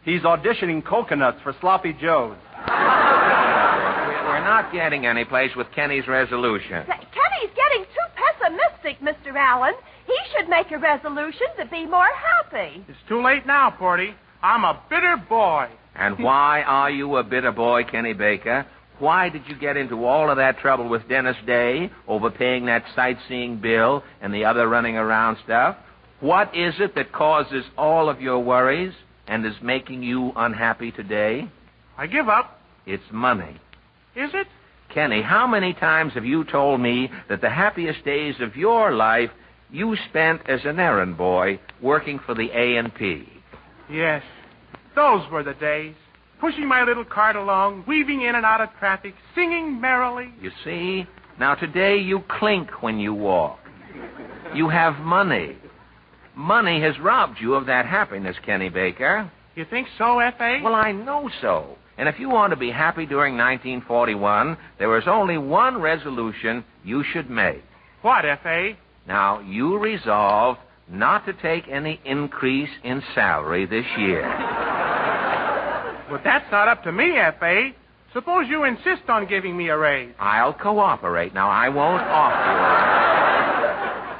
He's auditioning Coconuts for Sloppy Joe's.
We're not getting any place with Kenny's resolution.
Kenny's getting too pessimistic, Mr. Allen. He should make a resolution to be more happy.
It's too late now, Porty. I'm a bitter boy.
And why are you a bitter boy, Kenny Baker? Why did you get into all of that trouble with Dennis Day, overpaying that sightseeing bill and the other running around stuff? What is it that causes all of your worries and is making you unhappy today?
I give up.
It's money.
Is it?
Kenny, how many times have you told me that the happiest days of your life you spent as an errand boy working for the A&P?
Yes. Those were the days. Pushing my little cart along, weaving in and out of traffic, singing merrily.
You see? Now today you clink when you walk. You have money. Money has robbed you of that happiness, Kenny Baker.
You think so, F.A.?
Well, I know so. And if you want to be happy during 1941, there is only one resolution you should make.
What, F.A.?
Now, you resolve not to take any increase in salary this year.
But that's not up to me, F.A. Suppose you insist on giving me a raise.
I'll cooperate. Now, I won't offer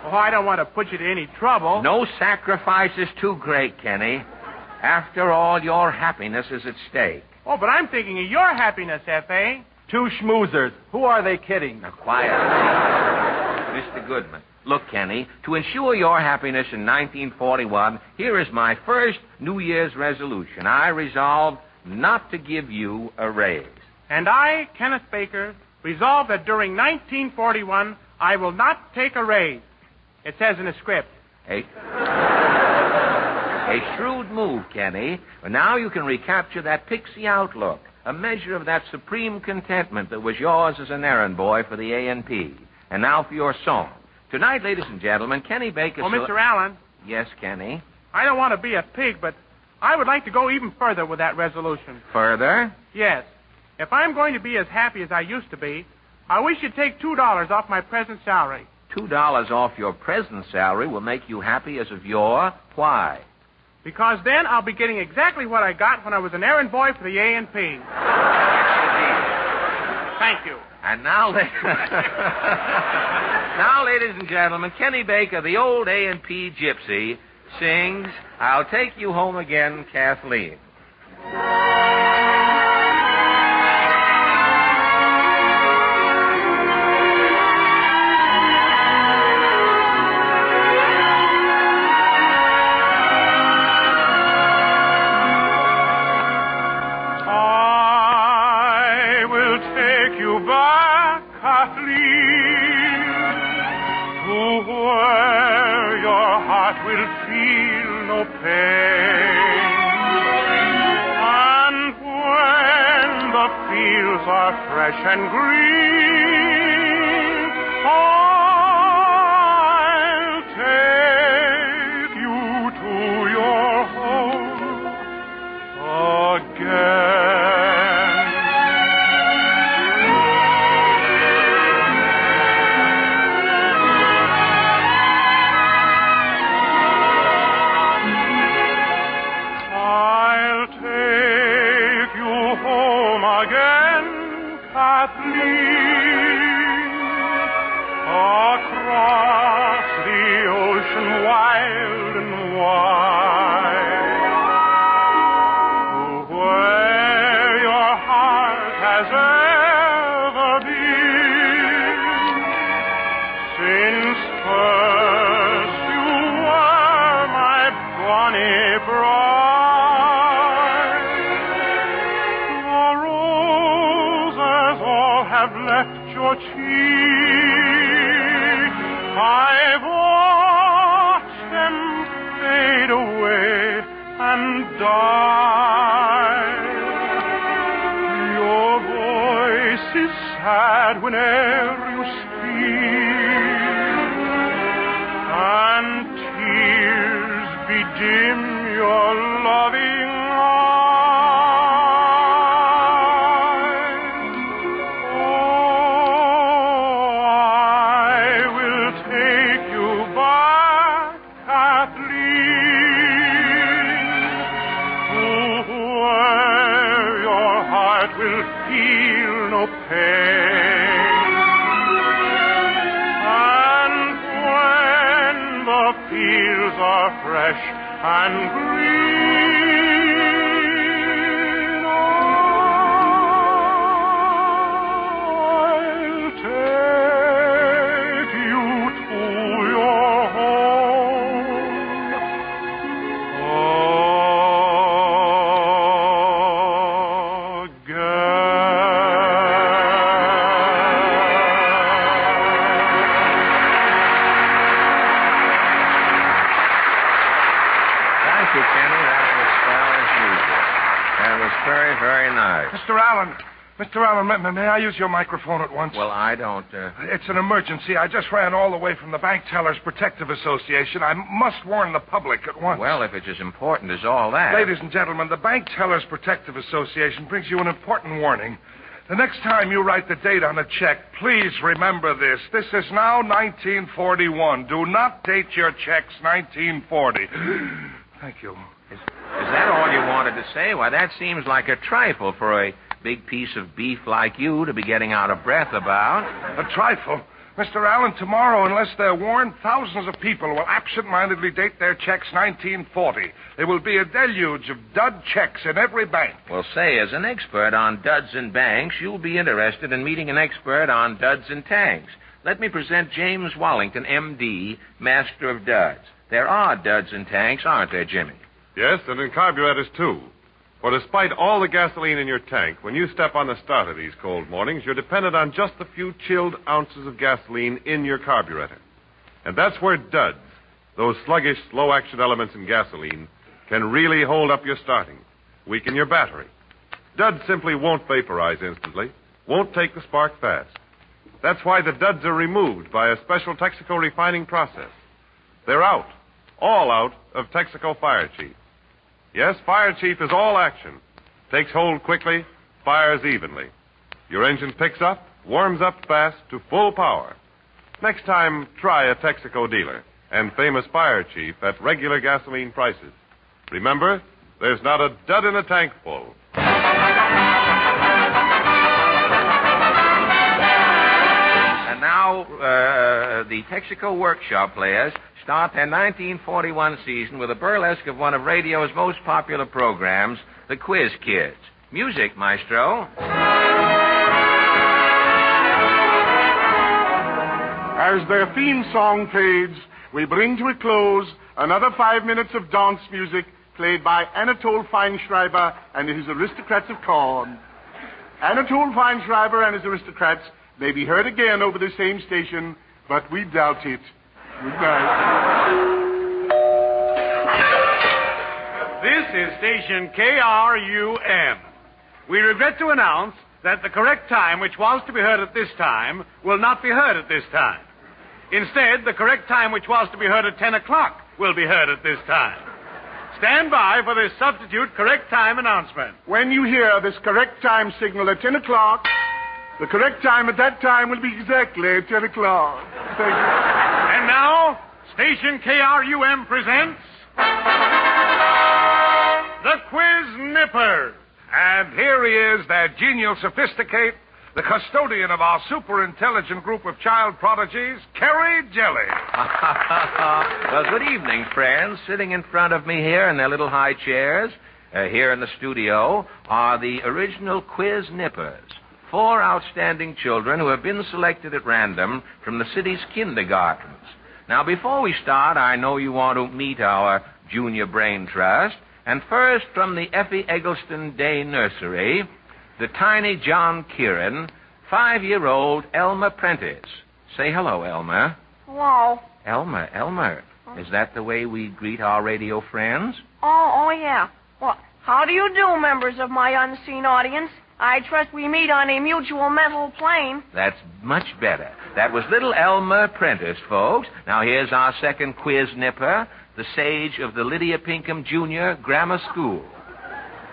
Oh, I don't want to put you to any trouble.
you. No sacrifice is too great, Kenny. After all, your happiness is at stake.
Oh, but I'm thinking of your happiness, F.A.
2 schmoozers. Who are they kidding?
Now, quiet. Mr. Goodman. Look, Kenny, to ensure your happiness in 1941, here is my first New Year's resolution. I resolve not to give you a raise.
And I, Kenneth Baker, resolve that during 1941, I will not take a raise. It says in the script.
A shrewd move, Kenny. But now you can recapture that pixie outlook, a measure of that supreme contentment that was yours as an errand boy for the A&P. And now for your song. Tonight, ladies and gentlemen, Kenny Baker...
Oh, Mr. Allen.
Yes, Kenny?
I don't want to be a pig, but I would like to go even further with that resolution.
Further?
Yes. If I'm going to be as happy as I used to be, I wish you'd take $2 off my present salary.
$2 off your present salary will make you happy as of yore. Why?
Because then I'll be getting exactly what I got when I was an errand boy for the A&P. Thank you.
And now, now, ladies and gentlemen, Kenny Baker, the old A&P gypsy, sings I'll Take You Home Again, Kathleen.
Fresh and green, I'll take you to your home again. I'll take you home again, Kathleen, across the ocean wild and wide, to where your heart has ever been, since first you were my bonnie bride. Have left your cheek. I've watched them sigh. Your voice is sad whenever you speak, and tears bedim your loving eyes. Oh, I will take you back, Kathleen, to where your heart will feel no pain. And when the fields are fresh and green, I'll take you to your home
Thank you, Kenny. That was swell as usual. That was very, very nice.
Mr. Allen, may I use your microphone at once?
Well, I don't...
It's an emergency. I just ran all the way from the Bank Tellers Protective Association. I must warn the public at once.
Well, if it's as important as all that...
Ladies and gentlemen, the Bank Tellers Protective Association brings you an important warning. The next time you write the date on a check, please remember this. This is now 1941. Do not date your checks 1940. Thank you.
Is that all you wanted to say? Why, that seems like a trifle for a big piece of beef like you to be getting out of breath about.
A trifle? Mr. Allen, tomorrow, unless they're warned, thousands of people will absent-mindedly date their checks 1940. There will be a deluge of dud checks in every bank.
Well, say, as an expert on duds and banks, you'll be interested in meeting an expert on duds and tanks. Let me present James Wallington, M.D., Master of Duds. There are duds and tanks, aren't there, Jimmy?
Yes, and in carburetors, too. For despite all the gasoline in your tank, when you step on the starter these cold mornings, you're dependent on just a few chilled ounces of gasoline in your carburetor. And that's where duds, those sluggish, slow-action elements in gasoline, can really hold up your starting, weaken your battery. Duds simply won't vaporize instantly, won't take the spark fast. That's why the duds are removed by a special Texaco refining process. They're out, all out of Texaco Fire Chief. Yes, Fire Chief is all action. Takes hold quickly, fires evenly. Your engine picks up, warms up fast to full power. Next time, try a Texaco dealer and famous Fire Chief at regular gasoline prices. Remember, there's not a dud in a tank full.
And now, the Texaco Workshop Players start their 1941 season with a burlesque of one of radio's most popular programs, the Quiz Kids. Music, maestro.
As their theme song fades, we bring to a close another 5 minutes of dance music played by Anatole Feinschreiber and his Aristocrats of Corn. Anatole Feinschreiber and his Aristocrats may be heard again over the same station, but we doubt it. Good night.
This is station KRUM. We regret to announce that the correct time, which was to be heard at this time, will not be heard at this time. Instead, the correct time, which was to be heard at 10 o'clock, will be heard at this time. Stand by for this substitute correct time announcement.
When you hear this correct time signal at 10 o'clock, the correct time at that time will be exactly 10 o'clock. Thank you.
And now, station KRUM presents the Quiz Nipper.
And here he is, that genial sophisticate, the custodian of our super-intelligent group of child prodigies, Kerry Jelly.
Well, good evening, friends. Sitting in front of me here in their little high chairs, here in the studio, are the original Quiz Nippers. 4 outstanding children who have been selected at random from the city's kindergartens. Now, before we start, I know you want to meet our Junior Brain Trust. And first, from the Effie Eggleston Day Nursery, the tiny John Kieran, 5-year-old Elmer Prentice. Say hello, Elmer.
Hello.
Elmer. Is that the way we greet our radio friends?
Oh, yeah.
Well, how do you do, members of my unseen audience? I trust we meet on a mutual mental plane.
That's much better. That was little Elmer Prentice, folks. Now here's our second quiz nipper, the sage of the Lydia Pinkham Jr. Grammar School.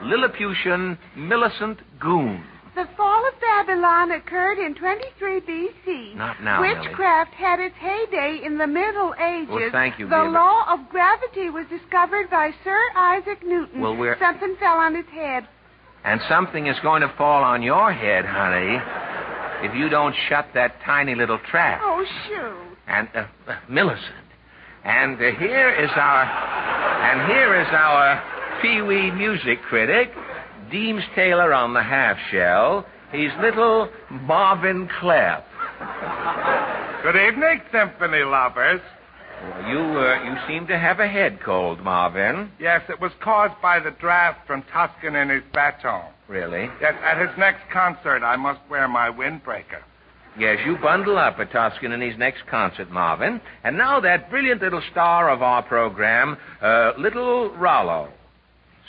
Lilliputian Millicent Goon.
The fall of Babylon occurred in 23 B.C.
Not now,
Witchcraft had its heyday in the Middle Ages.
Well, thank you,
The
Billy.
law of gravity was discovered by Sir Isaac Newton.
Well,
Something fell on his head.
And something is going to fall on your head, honey, if you don't shut that tiny little trap.
Oh, shoot.
And, Millicent. And here is our Pee-wee music critic, Deems Taylor on the half shell. He's little Marvin Clef.
Good evening, symphony lovers.
Well, you seem to have a head cold, Marvin.
Yes, it was caused by the draft from Tuscan in his baton.
Really?
Yes, at his next concert, I must wear my windbreaker.
Yes, you bundle up at Toscanini's next concert, Marvin. And now that brilliant little star of our program, little Rollo.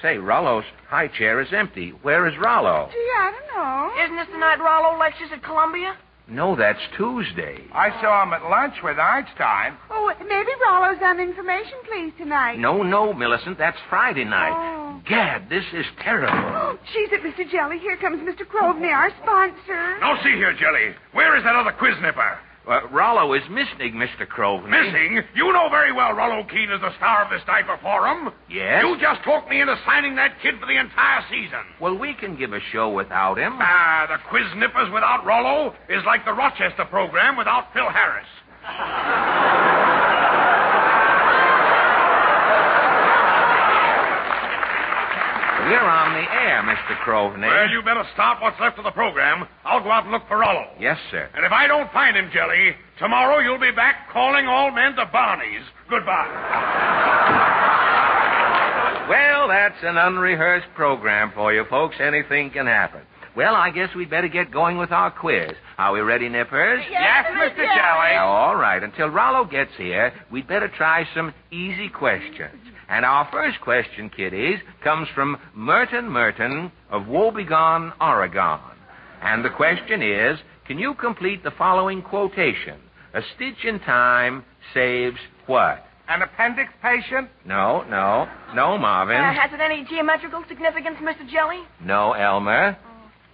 Say, Rollo's high chair is empty. Where is Rollo?
Gee, I don't know.
Isn't this the night Rollo lectures at Columbia?
No, that's Tuesday.
I saw him at lunch with Einstein.
Oh, maybe Rollo's on information, please, tonight.
No, Millicent, that's Friday night.
Oh.
Gad, this is terrible.
Oh, she's at Mr. Jelly. Here comes Mr. Crovney, our sponsor.
Now, see here, Jelly. Where is that other quiz nipper?
Rollo is missing, Mr. Crovney.
Missing? You know very well Rollo Keene is the star of this diaper forum.
Yes?
You just talked me into signing that kid for the entire season.
Well, we can give a show without him.
The quiz nippers without Rollo is like the Rochester program without Phil Harris.
We're on the air, Mr. Crovney.
Well, you better stop what's left of the program. I'll go out and look for Rollo.
Yes, sir.
And if I don't find him, Jelly, tomorrow you'll be back calling all men to Barney's. Goodbye.
Well, that's an unrehearsed program for you, folks. Anything can happen. Well, I guess we'd better get going with our quiz. Are we ready, nippers?
Yes, Mr. Jelly.
Now, all right. Until Rollo gets here, we'd better try some easy questions. And our first question, kiddies, comes from Merton of Woebegone, Oregon. And the question is, can you complete the following quotation? A stitch in time saves what?
An appendix patient?
No, Marvin.
Has it any geometrical significance, Mr. Jelly?
No, Elmer.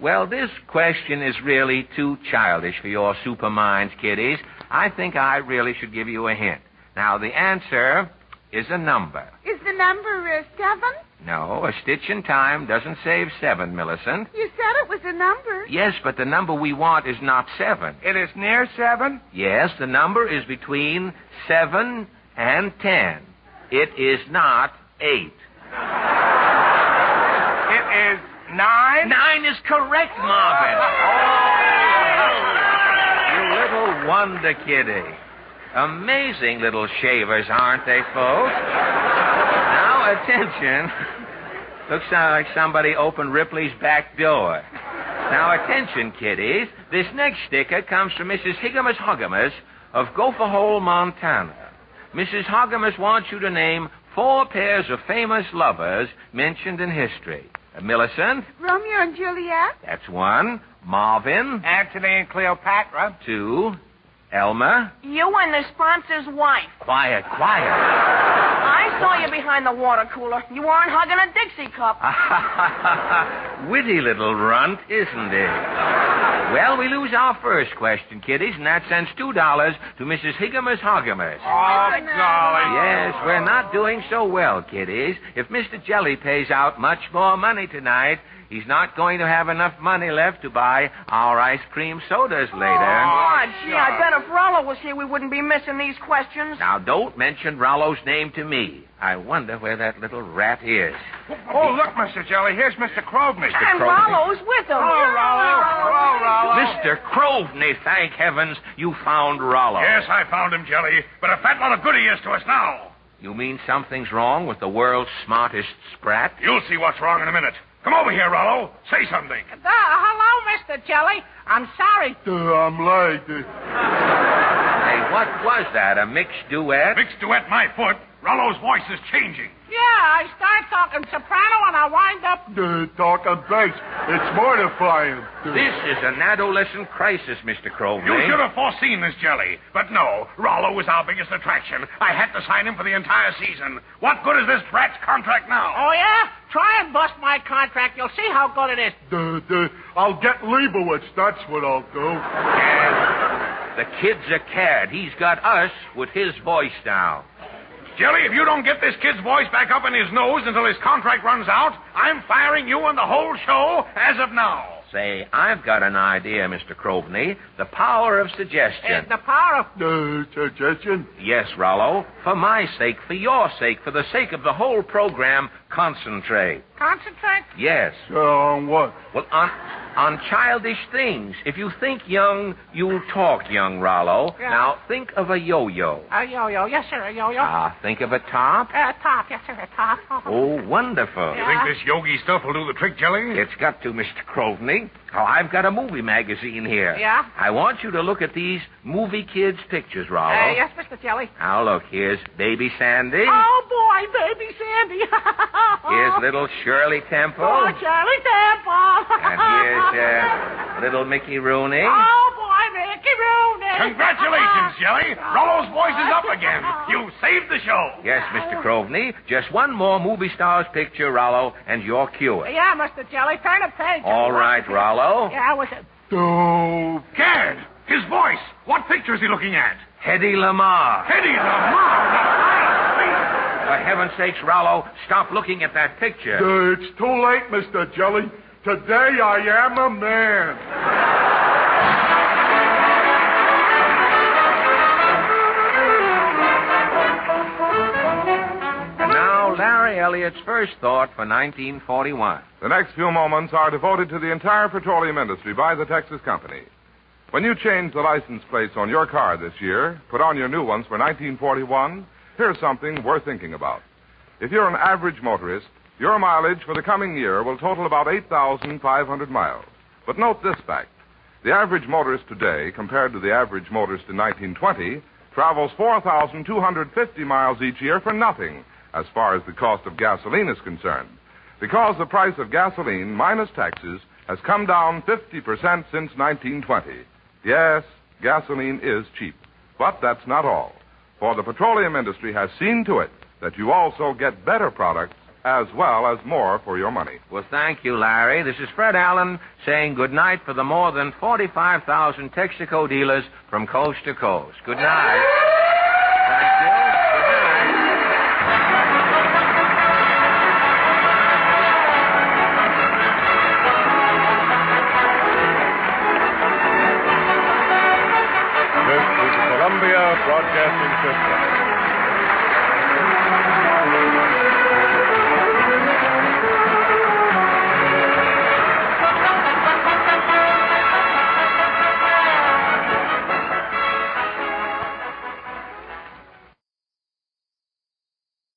Well, this question is really too childish for your super minds, kiddies. I think I really should give you a hint. Now, the answer is a number.
Is the number 7?
No, a stitch in time doesn't save 7, Millicent.
You said it was a number.
Yes, but the number we want is not 7.
It is near 7?
Yes, the number is between 7 and 10. It is not 8.
It is 9?
9 is correct, Marvin. You little wonder kiddie. Amazing little shavers, aren't they, folks? Now, attention. Looks like somebody opened Ripley's back door. Now, attention, kiddies. This next sticker comes from Mrs. Higgimus Hoggimus of Gopher Hole, Montana. Mrs. Hoggimus wants you to name 4 pairs of famous lovers mentioned in history. Millicent?
Romeo and Juliet.
That's 1. Marvin?
Antony and Cleopatra.
2. Elmer?
You and the sponsor's wife.
Quiet.
I saw you behind the water cooler. You weren't hugging a Dixie cup.
Witty little runt, isn't it? Well, we lose our first question, kiddies, and that sends $2 to Mrs. Higgimus Hoggimus.
Oh, golly.
Yes, we're not doing so well, kiddies. If Mr. Jelly pays out much more money tonight, he's not going to have enough money left to buy our ice cream sodas later.
Oh, gee, I bet if Rollo was here, we wouldn't be missing these questions.
Now, don't mention Rollo's name to me. I wonder where that little rat is.
Oh, look, Mr. Jelly. Here's Mr. Crovney.
And Rollo's with him.
Hello, Rollo.
Mr. Crovney, thank heavens you found Rollo.
Yes, I found him, Jelly. But a fat lot of good he is to us now.
You mean something's wrong with the world's smartest sprat?
You'll see what's wrong in a minute. Come over here, Rollo. Say something.
Hello, Mr. Jelly. I'm sorry.
I'm late.
Hey, what was that? A mixed duet?
Mixed duet, my foot. Rollo's voice is changing.
Yeah, I start talking soprano and I wind up...
Talking bass. It's mortifying.
This is an adolescent crisis, Mr. Crowley.
You should have foreseen this, Jelly. But no, Rollo was our biggest attraction. I had to sign him for the entire season. What good is this brat's contract now?
Oh, yeah? Try and bust my contract. You'll see how good it is.
I'll get Leibowitz. That's what I'll do.
And the kid's a cad. He's got us with his voice now.
Jelly, if you don't get this kid's voice back up in his nose until his contract runs out, I'm firing you and the whole show as of now.
Say, I've got an idea, Mr. Crowley. The power of suggestion.
The power of...
suggestion?
Yes, Rollo. For my sake, for your sake, for the sake of the whole program, concentrate.
Concentrate?
Yes.
On what?
Well, on childish things. If you think young, you'll talk young, Rollo.
Yeah.
Now, think of a yo-yo.
A yo-yo. Yes, sir, a yo-yo.
Think of a top.
Top. Yes, sir, a top.
Oh, wonderful.
You think this yogi stuff will do the trick, Jelly?
It's got to, Mr. Crowley. Oh, I've got a movie magazine here.
Yeah?
I want you to look at these movie kids' pictures, Rollo.
Yes, Mr. Jelly.
Now, look, here's Baby Sandy.
Oh, boy, Baby Sandy.
Here's little Shirley Temple.
Oh, Shirley Temple.
And here's little Mickey Rooney.
Oh, boy, Mickey Rooney.
Congratulations, Jelly. Rollo's voice is up again. You saved the show.
Yes, Mr. Crowley. Just one more movie star's picture, Rollo, and you're cured.
Yeah, Mr. Jelly. Turn a page.
All right, Rollo.
Yeah, was it?
Gad, his voice. What picture is he looking at?
Hedy Lamarr.
Hedy Lamarr.
For heaven's sakes, Rollo, stop looking at that picture.
It's too late, Mr. Jelly. Today I am a man.
And now, Larry Elliott's first thought for 1941.
The next few moments are devoted to the entire petroleum industry by the Texas Company. When you change the license plates on your car this year, put on your new ones for 1941, here's something worth thinking about. If you're an average motorist, your mileage for the coming year will total about 8,500 miles. But note this fact. The average motorist today, compared to the average motorist in 1920, travels 4,250 miles each year for nothing, as far as the cost of gasoline is concerned. Because the price of gasoline, minus taxes, has come down 50% since 1920. Yes, gasoline is cheap. But that's not all. For the petroleum industry has seen to it that you also get better products as well as more for your money.
Well, thank you, Larry. This is Fred Allen saying good night for the more than 45,000 Texaco dealers from coast to coast. Good night. Thank you.
This is the Columbia Broadcasting System.